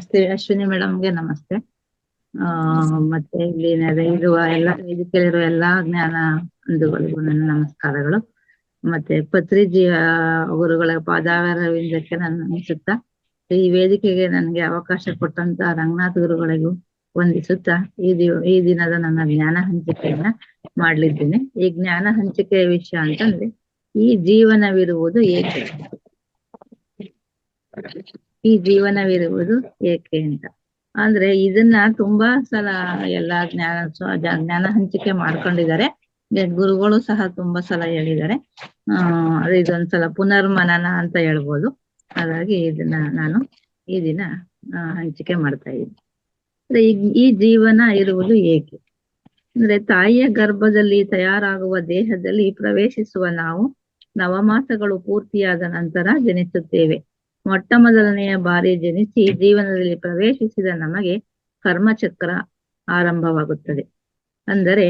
ನಮಸ್ತೆ ಅಶ್ವಿನಿ ಮೇಡಮ್ಗೆ ನಮಸ್ತೆ. ಮತ್ತೆ ಇಲ್ಲಿ ಇರುವ ಎಲ್ಲ ವೇದಿಕೆಯಲ್ಲಿರುವ ಎಲ್ಲಾ ಜ್ಞಾನ ಬಂಧುಗಳಿಗೂ ನನ್ನ ನಮಸ್ಕಾರಗಳು. ಮತ್ತೆ ಪತ್ರಿಜಿಯ ಗುರುಗಳ ಪಾದಾರವಿಂದಕ್ಕೆ ನನ್ನ ಅನಿಸುತ್ತಾ ಈ ವೇದಿಕೆಗೆ ನನಗೆ ಅವಕಾಶ ಕೊಟ್ಟಂತ ರಂಗನಾಥ್ ಗುರುಗಳಿಗೂ ವಂದಿಸುತ್ತಾ ಈ ದಿನದ ನನ್ನ ಜ್ಞಾನ ಹಂಚಿಕೆಯನ್ನ ಮಾಡ್ಲಿದ್ದೀನಿ. ಈ ಜ್ಞಾನ ಹಂಚಿಕೆಯ ವಿಷಯ ಅಂತಂದ್ರೆ ಈ ಜೀವನವಿರುವುದು ಏಕೆ, ಈ ಜೀವನವಿರುವುದು ಏಕೆ ಅಂತ ಅಂದ್ರೆ ಇದನ್ನ ತುಂಬಾ ಸಲ ಎಲ್ಲಾ ಜ್ಞಾನ ಹಂಚಿಕೆ ಮಾಡ್ಕೊಂಡಿದ್ದಾರೆ. ಗುರುಗಳು ಸಹ ತುಂಬಾ ಸಲ ಹೇಳಿದ್ದಾರೆ. ಇದೊಂದ್ಸಲ ಪುನರ್ಮನನ ಅಂತ ಹೇಳ್ಬೋದು. ಹಾಗಾಗಿ ಇದನ್ನ ನಾನು ಈ ದಿನ ಹಂಚಿಕೆ ಮಾಡ್ತಾ ಇದ್ದೀನಿ. ಅಂದ್ರೆ ಈ ಜೀವನ ಇರುವುದು ಏಕೆ ಅಂದ್ರೆ ತಾಯಿಯ ಗರ್ಭದಲ್ಲಿ ತಯಾರಾಗುವ ದೇಹದಲ್ಲಿ ಪ್ರವೇಶಿಸುವ ನಾವು ನವಮಾಸಗಳು ಪೂರ್ತಿಯಾದ ನಂತರ ಜನಿಸುತ್ತೇವೆ. ಮೊಟ್ಟ ಮೊದಲನೆಯ ಬಾರಿ ಜನಿಸಿ ಜೀವನದಲ್ಲಿ ಪ್ರವೇಶಿಸಿದ ನಮಗೆ ಕರ್ಮಚಕ್ರ ಆರಂಭವಾಗುತ್ತದೆ. ಅಂದರೆ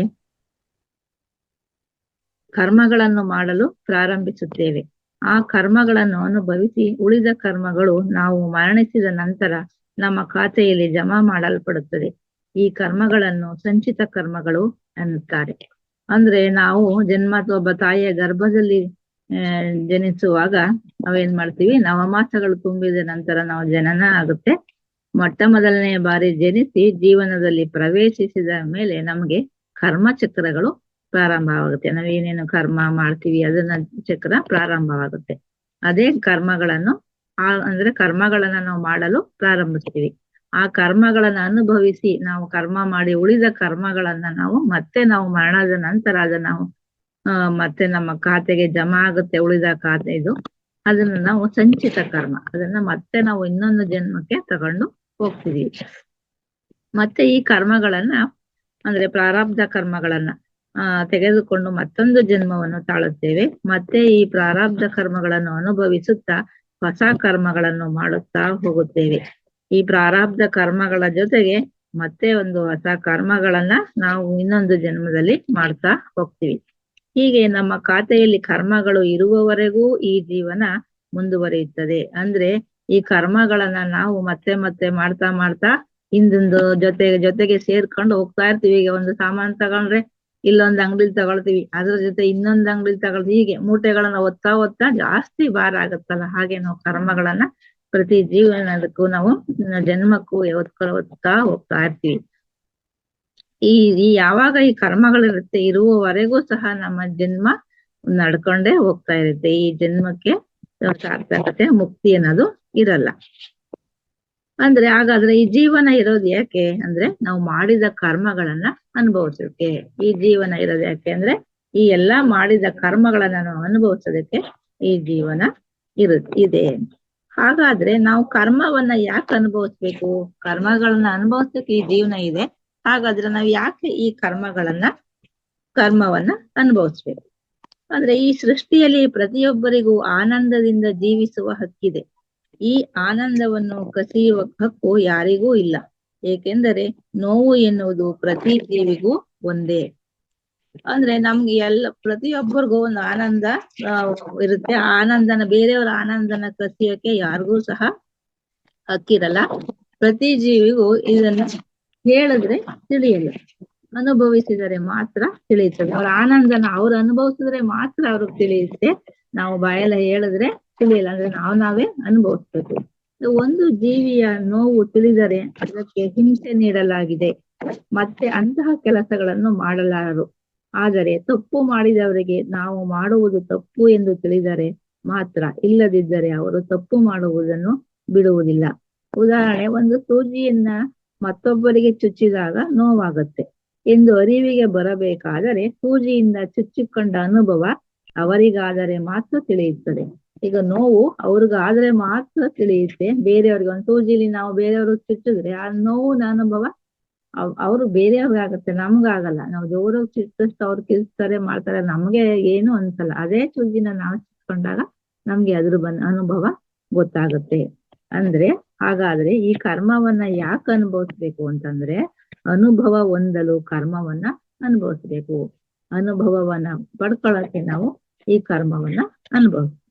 ಕರ್ಮಗಳನ್ನು ಮಾಡಲು ಪ್ರಾರಂಭಿಸುತ್ತೇವೆ. ಆ ಕರ್ಮಗಳನ್ನು ಅನುಭವಿಸಿ ಉಳಿದ ಕರ್ಮಗಳು ನಾವು ಮರಣಿಸಿದ ನಂತರ ನಮ್ಮ ಖಾತೆಯಲ್ಲಿ ಜಮಾ ಮಾಡಲ್ಪಡುತ್ತದೆ. ಈ ಕರ್ಮಗಳನ್ನು ಸಂಚಿತ ಕರ್ಮಗಳು ಅನ್ನುತ್ತಾರೆ. ಅಂದ್ರೆ ನಾವು ಒಬ್ಬ ತಾಯಿಯ ಗರ್ಭದಲ್ಲಿ ಜನಿಸುವಾಗ ನಾವೇನ್ ಮಾಡ್ತೀವಿ, ನವಮಾಸಗಳು ತುಂಬಿದ ನಂತರ ನಾವು ಜನನ ಆಗುತ್ತೆ. ಮೊಟ್ಟ ಮೊದಲನೆಯ ಬಾರಿ ಜನಿಸಿ ಜೀವನದಲ್ಲಿ ಪ್ರವೇಶಿಸಿದ ಮೇಲೆ ನಮಗೆ ಕರ್ಮಚಕ್ರಗಳು ಪ್ರಾರಂಭವಾಗುತ್ತೆ. ನಾವೇನೇನು ಕರ್ಮ ಮಾಡ್ತೀವಿ ಅದನ್ನ ಚಕ್ರ ಪ್ರಾರಂಭವಾಗುತ್ತೆ. ಅದೇ ಕರ್ಮಗಳನ್ನು ಅಂದ್ರೆ ಕರ್ಮಗಳನ್ನ ನಾವು ಮಾಡಲು ಪ್ರಾರಂಭಿಸ್ತೀವಿ. ಆ ಕರ್ಮಗಳನ್ನ ಅನುಭವಿಸಿ ನಾವು ಕರ್ಮ ಮಾಡಿ ಉಳಿದ ಕರ್ಮಗಳನ್ನ ನಾವು ಮರಣದ ನಂತರ ಅದನ್ನ ನಾವು ಮತ್ತೆ ನಮ್ಮ ಖಾತೆಗೆ ಜಮಾ ಆಗುತ್ತೆ. ಉಳಿದ ಖಾತೆ ಇದು ಅದನ್ನ ನಾವು ಸಂಚಿತ ಕರ್ಮ, ಅದನ್ನ ಮತ್ತೆ ನಾವು ಇನ್ನೊಂದು ಜನ್ಮಕ್ಕೆ ತಗೊಂಡು ಹೋಗ್ತೀವಿ. ಮತ್ತೆ ಈ ಕರ್ಮಗಳನ್ನ ಅಂದ್ರೆ ಪ್ರಾರಬ್ಧ ಕರ್ಮಗಳನ್ನ ತೆಗೆದುಕೊಂಡು ಮತ್ತೊಂದು ಜನ್ಮವನ್ನು ತಾಳುತ್ತೇವೆ. ಮತ್ತೆ ಈ ಪ್ರಾರಬ್ಧ ಕರ್ಮಗಳನ್ನು ಅನುಭವಿಸುತ್ತಾ ಹೊಸ ಕರ್ಮಗಳನ್ನು ಮಾಡುತ್ತಾ ಹೋಗುತ್ತೇವೆ. ಈ ಪ್ರಾರಬ್ಧ ಕರ್ಮಗಳ ಜೊತೆಗೆ ಮತ್ತೆ ಒಂದು ಹೊಸ ಕರ್ಮಗಳನ್ನ ನಾವು ಇನ್ನೊಂದು ಜನ್ಮದಲ್ಲಿ ಮಾಡ್ತಾ ಹೋಗ್ತೀವಿ. ಹೀಗೆ ನಮ್ಮ ಖಾತೆಯಲ್ಲಿ ಕರ್ಮಗಳು ಇರುವವರೆಗೂ ಈ ಜೀವನ ಮುಂದುವರಿಯುತ್ತದೆ. ಅಂದ್ರೆ ಈ ಕರ್ಮಗಳನ್ನ ನಾವು ಮತ್ತೆ ಮತ್ತೆ ಮಾಡ್ತಾ ಹಿಂದೊಂದು ಜೊತೆಗೆ ಸೇರ್ಕೊಂಡು ಹೋಗ್ತಾ ಇರ್ತೀವಿ. ಈಗ ಒಂದು ಸಾಮಾನು ತಗೊಂಡ್ರೆ ಇಲ್ಲೊಂದು ಅಂಗಡಿಲಿ ತಗೊಳ್ತೀವಿ, ಅದ್ರ ಜೊತೆ ಇನ್ನೊಂದು ಅಂಗಡಿಲಿ ತಗೊಳ್ತೀವಿ. ಹೀಗೆ ಮೂಟೆಗಳನ್ನ ಒತ್ತಾ ಜಾಸ್ತಿ ಭಾರ ಆಗತ್ತಲ್ಲ, ಹಾಗೆ ನಾವು ಕರ್ಮಗಳನ್ನ ಪ್ರತಿ ಜೀವನದಕ್ಕೂ ನಾವು ಜನ್ಮಕ್ಕೂ ಒತ್ತಾ ಹೋಗ್ತಾ ಇರ್ತೀವಿ. ಈ ಯಾವಾಗ ಈ ಕರ್ಮಗಳಿರುತ್ತೆ ಇರುವವರೆಗೂ ಸಹ ನಮ್ಮ ಜನ್ಮ ನಡ್ಕೊಂಡೇ ಹೋಗ್ತಾ ಇರುತ್ತೆ. ಈ ಜನ್ಮಕ್ಕೆ ಸಾರ್ಥಕತೆ ಮುಕ್ತಿ ಅನ್ನೋದು ಇರಲ್ಲ. ಅಂದ್ರೆ ಹಾಗಾದ್ರೆ ಈ ಜೀವನ ಇರೋದು ಯಾಕೆ ಅಂದ್ರೆ ನಾವು ಮಾಡಿದ ಕರ್ಮಗಳನ್ನ ಅನುಭವಿಸೋಕೆ ಈ ಜೀವನ ಇರೋದು ಯಾಕೆ ಅಂದ್ರೆ ಈ ಎಲ್ಲಾ ಮಾಡಿದ ಕರ್ಮಗಳನ್ನ ನಾವು ಅನುಭವಿಸೋದಕ್ಕೆ ಈ ಜೀವನ ಇದೆ. ಹಾಗಾದ್ರೆ ನಾವು ಕರ್ಮವನ್ನ ಯಾಕೆ ಅನುಭವಿಸ್ಬೇಕು? ಕರ್ಮಗಳನ್ನ ಅನುಭವಿಸೋಕೆ ಈ ಜೀವನ ಇದೆ. ಹಾಗಾದ್ರೆ ನಾವು ಯಾಕೆ ಈ ಕರ್ಮವನ್ನ ಅನುಭವಿಸ್ಬೇಕು? ಅಂದ್ರೆ ಈ ಸೃಷ್ಟಿಯಲ್ಲಿ ಪ್ರತಿಯೊಬ್ಬರಿಗೂ ಆನಂದದಿಂದ ಜೀವಿಸುವ ಹಕ್ಕಿದೆ. ಈ ಆನಂದವನ್ನು ಕಸಿಯುವ ಹಕ್ಕು ಯಾರಿಗೂ ಇಲ್ಲ. ಏಕೆಂದರೆ ನೋವು ಎನ್ನುವುದು ಪ್ರತಿ ಜೀವಿಗೂ ಒಂದೇ. ಅಂದ್ರೆ ನಮ್ಗೆ ಪ್ರತಿಯೊಬ್ಬರಿಗೂ ಒಂದು ಆನಂದ ಇರುತ್ತೆ. ಬೇರೆಯವರ ಆನಂದನ ಕಸಿಯೋಕೆ ಯಾರಿಗೂ ಸಹ ಹಕ್ಕಿರಲ್ಲ. ಪ್ರತಿ ಜೀವಿಗೂ ಇದನ್ನ ಹೇಳಿದ್ರೆ ತಿಳಿಯಲ್ಲ, ಅನುಭವಿಸಿದರೆ ಮಾತ್ರ ತಿಳಿಯುತ್ತದೆ. ಅವ್ರ ಆನಂದನ ಅವ್ರು ಅನುಭವಿಸಿದ್ರೆ ಮಾತ್ರ ಅವ್ರಿಗೆ ತಿಳಿಯುತ್ತೆ. ನಾವು ಬಾಯೆಲ್ಲ ಹೇಳಿದ್ರೆ ತಿಳಿಯಲ್ಲ. ಅಂದ್ರೆ ನಾವೇ ಅನುಭವಿಸ್ಬೇಕು. ಒಂದು ಜೀವಿಯ ನೋವು ತಿಳಿದರೆ ಅದಕ್ಕೆ ಹಿಂಸೆ ನೀಡಲಾಗಿದೆ, ಮತ್ತೆ ಅಂತಹ ಕೆಲಸಗಳನ್ನು ಮಾಡಲಾರರು. ಆದರೆ ತಪ್ಪು ಮಾಡಿದವರಿಗೆ ನಾವು ಮಾಡುವುದು ತಪ್ಪು ಎಂದು ತಿಳಿದರೆ ಮಾತ್ರ, ಇಲ್ಲದಿದ್ದರೆ ಅವರು ತಪ್ಪು ಮಾಡುವುದನ್ನು ಬಿಡುವುದಿಲ್ಲ. ಉದಾಹರಣೆ, ಒಂದು ಸೂಜಿಯನ್ನ ಮತ್ತೊಬ್ಬರಿಗೆ ಚುಚ್ಚಿದಾಗ ನೋವಾಗುತ್ತೆ ಎಂದು ಅರಿವಿಗೆ ಬರಬೇಕಾದರೆ ಸೂಜಿಯಿಂದ ಚುಚ್ಚಿಕೊಂಡ ಅನುಭವ ಅವರಿಗಾದರೆ ಮಾತ್ರ ತಿಳಿಯುತ್ತದೆ. ಈಗ ನೋವು ಅವ್ರಿಗಾದ್ರೆ ಮಾತ್ರ ತಿಳಿಯುತ್ತೆ. ಬೇರೆಯವ್ರಿಗೆ ಒಂದು ಸೂಜಿಲಿ ನಾವು ಬೇರೆಯವ್ರಿಗೆ ಚುಚ್ಚಿದ್ರೆ ಆ ನೋವಿನ ಅನುಭವ ಅವ್ರು ಬೇರೆಯವ್ರಿಗಾಗತ್ತೆ, ನಮ್ಗಾಗಲ್ಲ. ನಾವು ಜೋರಾಗಿ ಚುಚ್ಚಷ್ಟು ಅವ್ರು ಕಿಲ್ಸ್ತಾರೆ ಮಾಡ್ತಾರೆ, ನಮ್ಗೆ ಏನು ಅನ್ಸಲ್ಲ. ಅದೇ ಸೂಜಿನ ನಾವು ಚುಚ್ಕೊಂಡಾಗ ನಮ್ಗೆ ಅದ್ರ ಅನುಭವ ಗೊತ್ತಾಗುತ್ತೆ. ಅಂದ್ರೆ ಹಾಗಾದ್ರೆ ಈ ಕರ್ಮವನ್ನ ಯಾಕೆ ಅನುಭವಿಸ್ಬೇಕು ಅಂತಂದ್ರೆ ಅನುಭವ ಹೊಂದಲು ಕರ್ಮವನ್ನ ಅನುಭವಿಸ್ಬೇಕು. ಅನುಭವವನ್ನ ಪಡ್ಕೊಳ್ಳಕ್ಕೆ ನಾವು ಈ ಕರ್ಮವನ್ನ ಅನುಭವಿಸ್ಬೇಕು.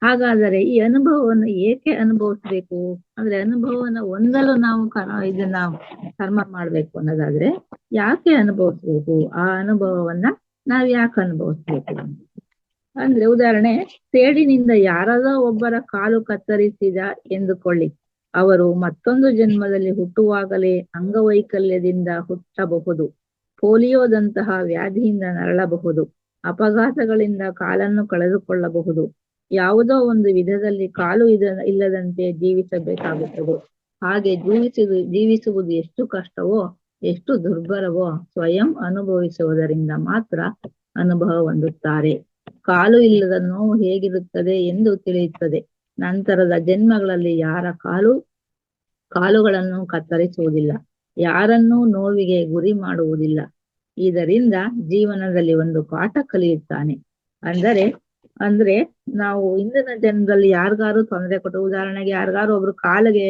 ಹಾಗಾದರೆ ಈ ಅನುಭವವನ್ನು ಏಕೆ ಅನುಭವಿಸ್ಬೇಕು ಅಂದ್ರೆ ಅನುಭವನ ಹೊಂದಲು ನಾವು ಇದನ್ನ ಕರ್ಮ ಮಾಡ್ಬೇಕು ಅನ್ನೋದಾದ್ರೆ ಯಾಕೆ ಅನುಭವಿಸ್ಬೇಕು, ಆ ಅನುಭವವನ್ನ ನಾವ್ ಯಾಕೆ ಅನುಭವಿಸ್ಬೇಕು ಅಂದ್ರೆ ಉದಾಹರಣೆ, ಸೇಡಿನಿಂದ ಯಾರದೋ ಒಬ್ಬರ ಕಾಲು ಕತ್ತರಿಸಿದ ಎಂದುಕೊಳ್ಳಿ. ಅವರು ಮತ್ತೊಂದು ಜನ್ಮದಲ್ಲಿ ಹುಟ್ಟುವಾಗಲೇ ಅಂಗವೈಕಲ್ಯದಿಂದ ಹುಟ್ಟಬಹುದು, ಪೋಲಿಯೋದಂತಹ ವ್ಯಾಧಿಯಿಂದ ನರಳಬಹುದು, ಅಪಘಾತಗಳಿಂದ ಕಾಲನ್ನು ಕಳೆದುಕೊಳ್ಳಬಹುದು, ಯಾವುದೋ ಒಂದು ವಿಧದಲ್ಲಿ ಕಾಲು ಇಲ್ಲದಂತೆ ಜೀವಿಸಬೇಕಾಗುತ್ತದೆ. ಹಾಗೆ ಜೀವಿಸುವುದು ಎಷ್ಟು ಕಷ್ಟವೋ, ಎಷ್ಟು ದುರ್ಬರವೋ ಸ್ವಯಂ ಅನುಭವಿಸುವುದರಿಂದ ಮಾತ್ರ ಅನುಭವ ಹೊಂದುತ್ತಾರೆ. ಕಾಲು ಇಲ್ಲದ ನೋವು ಹೇಗಿರುತ್ತದೆ ಎಂದು ತಿಳಿಯುತ್ತದೆ. ನಂತರದ ಜನ್ಮಗಳಲ್ಲಿ ಯಾರ ಕಾಲುಗಳನ್ನು ಕತ್ತರಿಸುವುದಿಲ್ಲ, ಯಾರನ್ನೂ ನೋವಿಗೆ ಗುರಿ ಮಾಡುವುದಿಲ್ಲ. ಇದರಿಂದ ಜೀವನದಲ್ಲಿ ಒಂದು ಪಾಠ ಕಲಿಯುತ್ತಾನೆ. ಅಂದ್ರೆ ನಾವು ಇಂದಿನ ಜನ್ಮದಲ್ಲಿ ಯಾರಿಗಾರು ತೊಂದರೆ ಕೊಟ್ಟು, ಉದಾಹರಣೆಗೆ ಯಾರಿಗಾರು ಒಬ್ರು ಕಾಲಿಗೆ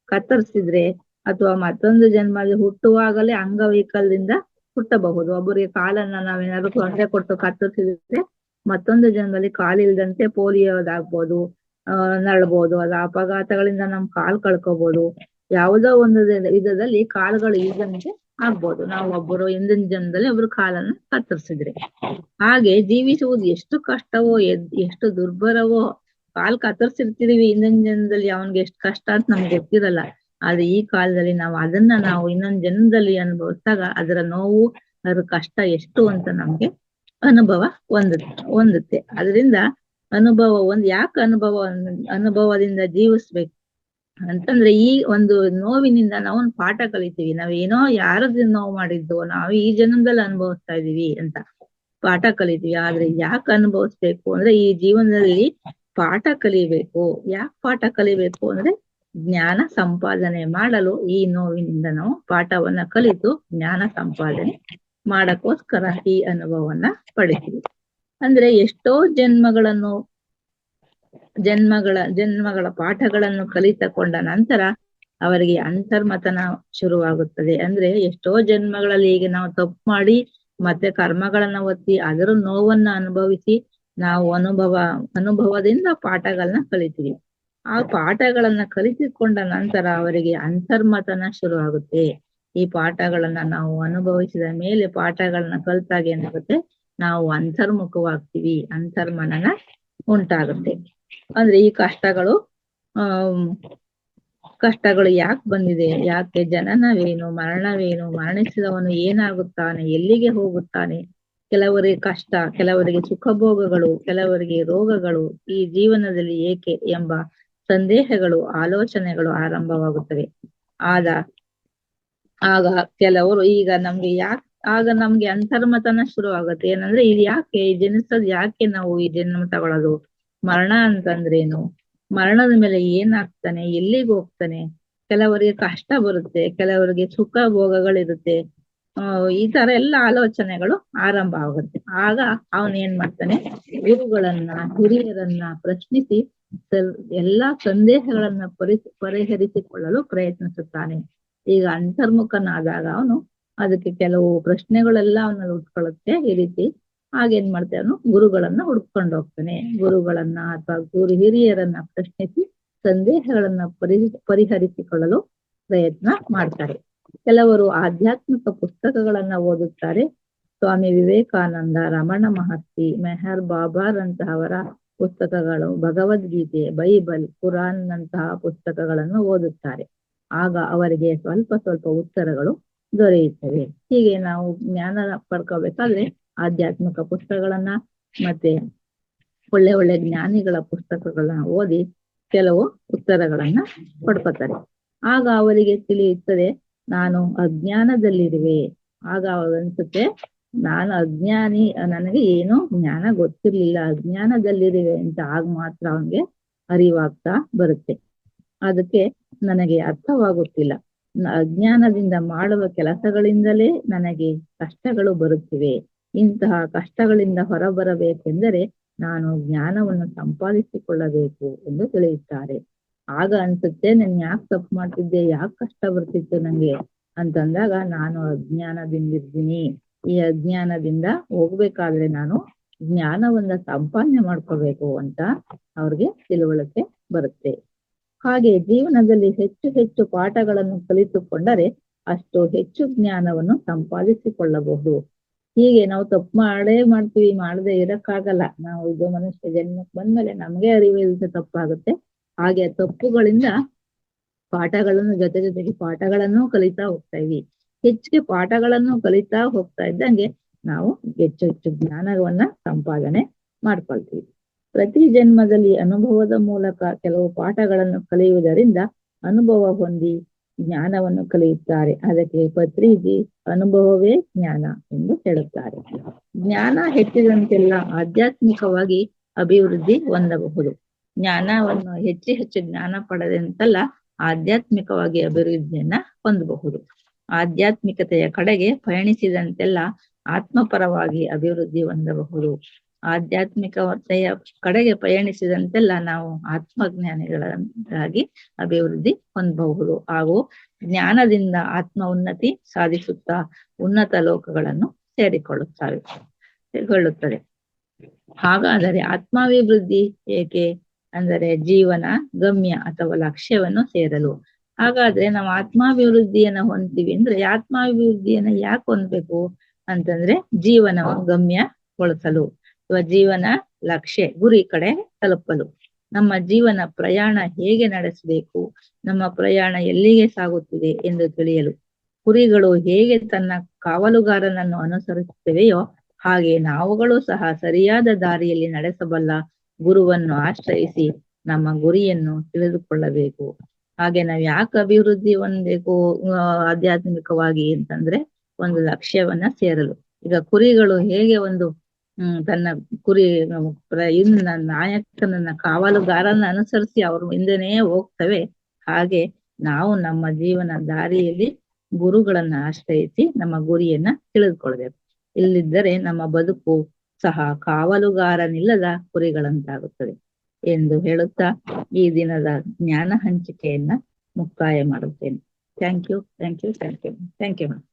ಕತ್ತರಿಸಿದ್ರೆ ಅಥವಾ ಮತ್ತೊಂದು ಜನ್ಮದಲ್ಲಿ ಹುಟ್ಟುವಾಗಲೇ ಅಂಗವೈಕಲ್ಯದಿಂದ ಹುಟ್ಟಬಹುದು. ಒಬ್ಬರಿಗೆ ಕಾಲನ್ನ ನಾವೇನಾದ್ರು ತೊಂದರೆ ಕೊಟ್ಟು ಕತ್ತರಿಸಿದ್ರೆ ಮತ್ತೊಂದು ಜನ್ಮದಲ್ಲಿ ಕಾಲಿಲ್ದಂತೆ ಪೋಲಿಯೋದಾಗ್ಬೋದು, ನರಳ್ಬೋದು, ಅದ ಅಪಘಾತಗಳಿಂದ ನಮ್ ಕಾಲ್ ಕಳ್ಕೋಬಹುದು, ಯಾವುದೋ ಒಂದು ವಿಧದಲ್ಲಿ ಕಾಲುಗಳು ಇಲ್ಲದಂತೆ ಆಗ್ಬೋದು. ನಾವು ಒಬ್ಬರು ಹಿಂದಿನ ಜನ್ಮದಲ್ಲಿ ಒಬ್ರು ಕಾಲನ್ನ ಕತ್ತರಿಸಿದ್ರೆ. ಹಾಗೆ ಜೀವಿಸುವುದು ಎಷ್ಟು ಕಷ್ಟವೋ, ಎಷ್ಟು ದುರ್ಬರವೋ. ಕಾಲ್ ಕತ್ತರಿಸಿರ್ತೀವಿ ಹಿಂದಿನ ಜನ್ಮದಲ್ಲಿ, ಅವನ್ಗೆ ಎಷ್ಟು ಕಷ್ಟ ಅಂತ ನಮ್ಗೆ ಗೊತ್ತಿರಲ್ಲ. ಆದ್ರೆ ಈ ಕಾಲದಲ್ಲಿ ನಾವು ಇನ್ನೊಂದ್ ಜನ್ಮದಲ್ಲಿ ಅನುಭವಿಸಿದಾಗ ಅದರ ನೋವು, ಅದರ ಕಷ್ಟ ಎಷ್ಟು ಅಂತ ನಮ್ಗೆ ಅನುಭವ ಹೊಂದುತ್ತೆ. ಅದರಿಂದ ಯಾಕೆ ಅನುಭವದಿಂದ ಜೀವಿಸ್ಬೇಕು ಅಂತಂದ್ರೆ, ಈ ಒಂದು ನೋವಿನಿಂದ ನಾವು ಪಾಠ ಕಲಿತೀವಿ. ನಾವೇನೋ ಯಾರದ್ದು ನೋವು ಮಾಡಿದ್ದು ನಾವು ಈ ಜನ್ಮದಲ್ಲಿ ಅನುಭವಿಸ್ತಾ ಇದೀವಿ ಅಂತ ಪಾಠ ಕಲಿತೀವಿ. ಆದ್ರೆ ಯಾಕೆ ಅನುಭವಿಸ್ಬೇಕು ಅಂದ್ರೆ, ಈ ಜೀವನದಲ್ಲಿ ಪಾಠ ಕಲಿಬೇಕು. ಯಾಕೆ ಪಾಠ ಕಲಿಬೇಕು ಅಂದ್ರೆ, ಜ್ಞಾನ ಸಂಪಾದನೆ ಮಾಡಲು ಈ ನೋವಿನಿಂದ ನಾವು ಪಾಠವನ್ನ ಕಲಿತು ಜ್ಞಾನ ಸಂಪಾದನೆ ಮಾಡಕ್ಕೋಸ್ಕರ ಈ ಅನುಭವವನ್ನ ಪಡಿತೀವಿ. ಅಂದ್ರೆ ಎಷ್ಟೋ ಜನ್ಮಗಳ ಪಾಠಗಳನ್ನು ಕಲಿತಕೊಂಡ ನಂತರ ಅವರಿಗೆ ಅಂತರ್ಮತನ ಶುರುವಾಗುತ್ತದೆ. ಅಂದ್ರೆ ಎಷ್ಟೋ ಜನ್ಮಗಳಲ್ಲಿ ಈಗ ನಾವು ತಪ್ಪು ಮಾಡಿ ಮತ್ತೆ ಕರ್ಮಗಳನ್ನ ಒತ್ತಿ ಅದರ ನೋವನ್ನ ಅನುಭವಿಸಿ ನಾವು ಅನುಭವದಿಂದ ಪಾಠಗಳನ್ನ ಕಲಿತೀವಿ. ಆ ಪಾಠಗಳನ್ನ ಕಲಿತುಕೊಂಡ ನಂತರ ಅವರಿಗೆ ಅಂತರ್ಮತನ ಶುರುವಾಗುತ್ತೆ. ಈ ಪಾಠಗಳನ್ನ ನಾವು ಅನುಭವಿಸಿದ ಮೇಲೆ, ಪಾಠಗಳನ್ನ ಕಲಿತಾಗ ಏನಾಗುತ್ತೆ, ನಾವು ಅಂತರ್ಮುಖವಾಗ್ತೀವಿ, ಅಂತರ್ಮನನ ಉಂಟಾಗುತ್ತೆ. ಅಂದ್ರೆ ಈ ಕಷ್ಟಗಳು ಯಾಕೆ ಬಂದಿದೆ, ಯಾಕೆ ಜನನವೇನು, ಮರಣವೇನು, ಮರಣಿಸಿದವನು ಏನಾಗುತ್ತಾನೆ, ಎಲ್ಲಿಗೆ ಹೋಗುತ್ತಾನೆ, ಕೆಲವರಿಗೆ ಕಷ್ಟ, ಕೆಲವರಿಗೆ ಸುಖಭೋಗಗಳು, ಕೆಲವರಿಗೆ ರೋಗಗಳು, ಈ ಜೀವನದಲ್ಲಿ ಏಕೆ ಎಂಬ ಸಂದೇಹಗಳು, ಆಲೋಚನೆಗಳು ಆರಂಭವಾಗುತ್ತವೆ. ಆಗ ಕೆಲವರು ನಮ್ಗೆ ಅಂತರ್ಮತನ ಶುರುವಾಗುತ್ತೆ. ಏನಂದ್ರೆ, ಇದು ಯಾಕೆ ಜನಿಸೋದು, ಯಾಕೆ ನಾವು ಈ ಜನ್ಮ ತಗೊಳ್ಳೋದು, ಮರಣ ಅಂತಂದ್ರೇನು, ಮರಣದ ಮೇಲೆ ಏನಾಗ್ತಾನೆ, ಎಲ್ಲಿಗೆ ಹೋಗ್ತಾನೆ, ಕೆಲವರಿಗೆ ಕಷ್ಟ ಬರುತ್ತೆ, ಕೆಲವರಿಗೆ ಸುಖ ಭೋಗಗಳಿರುತ್ತೆ. ಈ ತರ ಎಲ್ಲ ಆಲೋಚನೆಗಳು ಆರಂಭ ಆಗುತ್ತೆ. ಆಗ ಅವನೇನ್ ಮಾಡ್ತಾನೆ, ಗುರುಗಳನ್ನ, ಹಿರಿಯರನ್ನ ಪ್ರಶ್ನಿಸಿ ಎಲ್ಲಾ ಸಂದೇಹಗಳನ್ನ ಪರಿಹರಿಸಿಕೊಳ್ಳಲು ಪ್ರಯತ್ನಿಸುತ್ತಾನೆ. ಈಗ ಅಂತರ್ಮುಖನಾದಾಗ ಅವನು ಅದಕ್ಕೆ ಕೆಲವು ಪ್ರಶ್ನೆಗಳೆಲ್ಲ ಅವನಲ್ಲಿ ಉಟ್ಕೊಳ್ಳುತ್ತೆ. ಈ ರೀತಿ ಹಾಗೇನ್ ಮಾಡ್ತಾನೆ, ಅವನು ಗುರುಗಳನ್ನ ಹುಡ್ಕೊಂಡು ಹೋಗ್ತಾನೆ. ಗುರುಗಳನ್ನ ಅಥವಾ ಹಿರಿಯರನ್ನ ಪ್ರಶ್ನಿಸಿ ಸಂದೇಹಗಳನ್ನ ಪರಿಹರಿಸಿಕೊಳ್ಳಲು ಪ್ರಯತ್ನ ಮಾಡ್ತಾರೆ. ಕೆಲವರು ಆಧ್ಯಾತ್ಮಿಕ ಪುಸ್ತಕಗಳನ್ನ ಓದುತ್ತಾರೆ. ಸ್ವಾಮಿ ವಿವೇಕಾನಂದ, ರಮಣ ಮಹರ್ಷಿ, ಮೆಹರ್ ಬಾಬಾರಂತಹವರ ಪುಸ್ತಕಗಳು, ಭಗವದ್ಗೀತೆ, ಬೈಬಲ್, ಕುರಾನ್ ನಂತಹ ಪುಸ್ತಕಗಳನ್ನು ಓದುತ್ತಾರೆ. ಆಗ ಅವರಿಗೆ ಸ್ವಲ್ಪ ಉತ್ತರಗಳು ದೊರೆಯುತ್ತವೆ. ಹೀಗೆ ನಾವು ಜ್ಞಾನ ಪಡ್ಕೋಬೇಕಾದ್ರೆ ಆಧ್ಯಾತ್ಮಿಕ ಪುಸ್ತಕಗಳನ್ನ ಮತ್ತೆ ಒಳ್ಳೆ ಜ್ಞಾನಿಗಳ ಪುಸ್ತಕಗಳನ್ನ ಓದಿ ಕೆಲವು ಉತ್ತರಗಳನ್ನ ಪಡ್ಕೋತಾರೆ. ಆಗ ಅವರಿಗೆ ತಿಳಿಯುತ್ತದೆ, ನಾನು ಅಜ್ಞಾನದಲ್ಲಿರುವೆ. ಆಗ ಅನ್ಸುತ್ತೆ, ನಾನು ಅಜ್ಞಾನಿ, ನನಗೆ ಏನೋ ಜ್ಞಾನ ಗೊತ್ತಿರ್ಲಿಲ್ಲ, ಅಜ್ಞಾನದಲ್ಲಿರುವೆ ಅಂತ. ಆಗ ಮಾತ್ರ ಅವನಿಗೆ ಅರಿವಾಗ್ತಾ ಬರುತ್ತೆ. ಅದಕ್ಕೆ ನನಗೆ ಅರ್ಥವಾಗುತ್ತಿಲ್ಲ, ಅಜ್ಞಾನದಿಂದ ಮಾಡುವ ಕೆಲಸಗಳಿಂದಲೇ ನನಗೆ ಕಷ್ಟಗಳು ಬರುತ್ತಿವೆ. ಇಂತಹ ಕಷ್ಟಗಳಿಂದ ಹೊರಬರಬೇಕೆಂದರೆ ನಾನು ಜ್ಞಾನವನ್ನು ಸಂಪಾದಿಸಿಕೊಳ್ಳಬೇಕು ಎಂದು ತಿಳಿಯುತ್ತಾರೆ. ಆಗ ಅನ್ಸುತ್ತೆ, ನಾನು ಯಾಕೆ ತಪ್ಪು ಮಾಡ್ತಿದ್ದೆ, ಯಾಕೆ ಕಷ್ಟ ಬರ್ತಿತ್ತು ನಂಗೆ ಅಂತಂದಾಗ, ನಾನು ಅಜ್ಞಾನದಿಂದಿದ್ದೀನಿ. ಈ ಅಜ್ಞಾನದಿಂದ ಹೋಗ್ಬೇಕಾದ್ರೆ ನಾನು ಜ್ಞಾನವನ್ನ ಸಂಪಾದನೆ ಮಾಡ್ಕೋಬೇಕು ಅಂತ ಅವ್ರಿಗೆ ತಿಳುವಳಿಕೆ ಬರುತ್ತೆ. ಹಾಗೆ ಜೀವನದಲ್ಲಿ ಹೆಚ್ಚು ಹೆಚ್ಚು ಪಾಠಗಳನ್ನು ಕಲಿತುಕೊಂಡರೆ ಅಷ್ಟು ಹೆಚ್ಚು ಜ್ಞಾನವನ್ನು ಸಂಪಾದಿಸಿಕೊಳ್ಳಬಹುದು. ಹೀಗೆ ನಾವು ತಪ್ಪು ಮಾಡ್ತೀವಿ, ಮಾಡದೆ ಇರಕ್ಕಾಗಲ್ಲ. ನಾವು ಇದು ಮನುಷ್ಯ ಜನ್ಮಕ್ಕೆ ಬಂದ್ಮೇಲೆ ನಮ್ಗೆ ಅರಿವು ಇಲ್ಲದೆ ತಪ್ಪಾಗುತ್ತೆ. ಹಾಗೆ ತಪ್ಪುಗಳಿಂದ ಪಾಠಗಳನ್ನು ಜೊತೆಗೆ ಪಾಠಗಳನ್ನು ಕಲಿತಾ ಹೋಗ್ತಾ ಇವಿ. ಹೆಚ್ಚಿಗೆ ಪಾಠಗಳನ್ನು ಕಲಿತಾ ಹೋಗ್ತಾ ಇದ್ದಂಗೆ ನಾವು ಹೆಚ್ಚು ಹೆಚ್ಚು ಜ್ಞಾನವನ್ನ ಸಂಪಾದನೆ ಮಾಡ್ಕೊಳ್ತೀವಿ. ಪ್ರತಿ ಜನ್ಮದಲ್ಲಿ ಅನುಭವದ ಮೂಲಕ ಕೆಲವು ಪಾಠಗಳನ್ನು ಕಲಿಯುವುದರಿಂದ ಅನುಭವ ಹೊಂದಿ ಜ್ಞಾನವನ್ನು ಕಲಿಯುತ್ತಾರೆ. ಅದಕ್ಕೆ ಪತ್ರಿಜಿ ಅನುಭವವೇ ಜ್ಞಾನ ಎಂದು ಹೇಳುತ್ತಾರೆ. ಜ್ಞಾನ ಹೆಚ್ಚಿದಂತೆಲ್ಲ ಆಧ್ಯಾತ್ಮಿಕವಾಗಿ ಅಭಿವೃದ್ಧಿ ಹೊಂದಬಹುದು. ಜ್ಞಾನವನ್ನು ಹೆಚ್ಚು ಜ್ಞಾನ ಪಡೆದಂತೆಲ್ಲ ಆಧ್ಯಾತ್ಮಿಕವಾಗಿ ಅಭಿವೃದ್ಧಿಯನ್ನ ಹೊಂದಬಹುದು. ಆಧ್ಯಾತ್ಮಿಕತೆಯ ಕಡೆಗೆ ಪಯಣಿಸಿದಂತೆಲ್ಲ ಆತ್ಮಪರವಾಗಿ ಅಭಿವೃದ್ಧಿ ಹೊಂದಬಹುದು. ಆಧ್ಯಾತ್ಮಿಕತೆಯ ಕಡೆಗೆ ಪಯಣಿಸಿದಂತೆಲ್ಲ ನಾವು ಆತ್ಮಜ್ಞಾನಿಗಳಾಗಿ ಅಭಿವೃದ್ಧಿ ಹೊಂದಬಹುದು. ಹಾಗೂ ಜ್ಞಾನದಿಂದ ಆತ್ಮ ಉನ್ನತಿ ಸಾಧಿಸುತ್ತಾ ಉನ್ನತ ಲೋಕಗಳನ್ನು ಸೇರಿಕೊಳ್ಳುತ್ತದೆ. ಹಾಗಾದರೆ ಆತ್ಮಾಭಿವೃದ್ಧಿ ಏಕೆ ಅಂದರೆ ಜೀವನ ಗಮ್ಯ ಅಥವಾ ಲಕ್ಷ್ಯವನ್ನು ಸೇರಲು. ಹಾಗಾದ್ರೆ ನಾವು ಆತ್ಮಾಭಿವೃದ್ಧಿಯನ್ನ ಹೊಂದ್ತೀವಿ ಅಂದ್ರೆ ಆತ್ಮಾಭಿವೃದ್ಧಿಯನ್ನ ಯಾಕೆ ಹೊಂದ್ಬೇಕು ಅಂತಂದ್ರೆ ಜೀವನ ಗಮ್ಯಗೊಳಿಸಲು ಅಥವಾ ಜೀವನ ಲಕ್ಷ್ಯ ಗುರಿ ಕಡೆ ತಲುಪಲು. ನಮ್ಮ ಜೀವನ ಪ್ರಯಾಣ ಹೇಗೆ ನಡೆಸಬೇಕು, ನಮ್ಮ ಪ್ರಯಾಣ ಎಲ್ಲಿಗೆ ಸಾಗುತ್ತಿದೆ ಎಂದು ತಿಳಿಯಲು. ಕುರಿಗಳು ಹೇಗೆ ತನ್ನ ಕಾವಲುಗಾರನನ್ನು ಅನುಸರಿಸುತ್ತವೆಯೋ ಹಾಗೆ ನಾವುಗಳು ಸಹ ಸರಿಯಾದ ದಾರಿಯಲ್ಲಿ ನಡೆಸಬಲ್ಲ ಗುರುವನ್ನು ಆಶ್ರಯಿಸಿ ನಮ್ಮ ಗುರಿಯನ್ನು ತಿಳಿದುಕೊಳ್ಳಬೇಕು. ಹಾಗೆ ನಾವು ಯಾಕೆ ಅಭಿವೃದ್ಧಿ ಹೊಂದಬೇಕು ಆಧ್ಯಾತ್ಮಿಕವಾಗಿ ಅಂತಂದ್ರೆ ಒಂದು ಲಕ್ಷ್ಯವನ್ನ ಸೇರಲು. ಈಗ ಕುರಿಗಳು ಹೇಗೆ ಒಂದು ತನ್ನ ಕುರಿ ನಾಯಕನನ್ನ ಕಾವಲುಗಾರನ ಅನುಸರಿಸಿ ಅವ್ರ ಹಿಂದೆನೇ ಹೋಗ್ತವೆ, ಹಾಗೆ ನಾವು ನಮ್ಮ ಜೀವನ ದಾರಿಯಲ್ಲಿ ಗುರುಗಳನ್ನ ಆಶ್ರಯಿಸಿ ನಮ್ಮ ಗುರಿಯನ್ನ ತಿಳಿದುಕೊಳ್ಬೇಕು. ಇಲ್ಲಿದ್ದರೆ ನಮ್ಮ ಬದುಕು ಸಹ ಕಾವಲುಗಾರನಿಲ್ಲದ ಕುರಿಗಳಂತಾಗುತ್ತದೆ ಎಂದು ಹೇಳುತ್ತಾ ಈ ದಿನದ ಜ್ಞಾನ ಹಂಚಿಕೆಯನ್ನ ಮುಕ್ತಾಯ ಮಾಡುತ್ತೇನೆ. Thank you.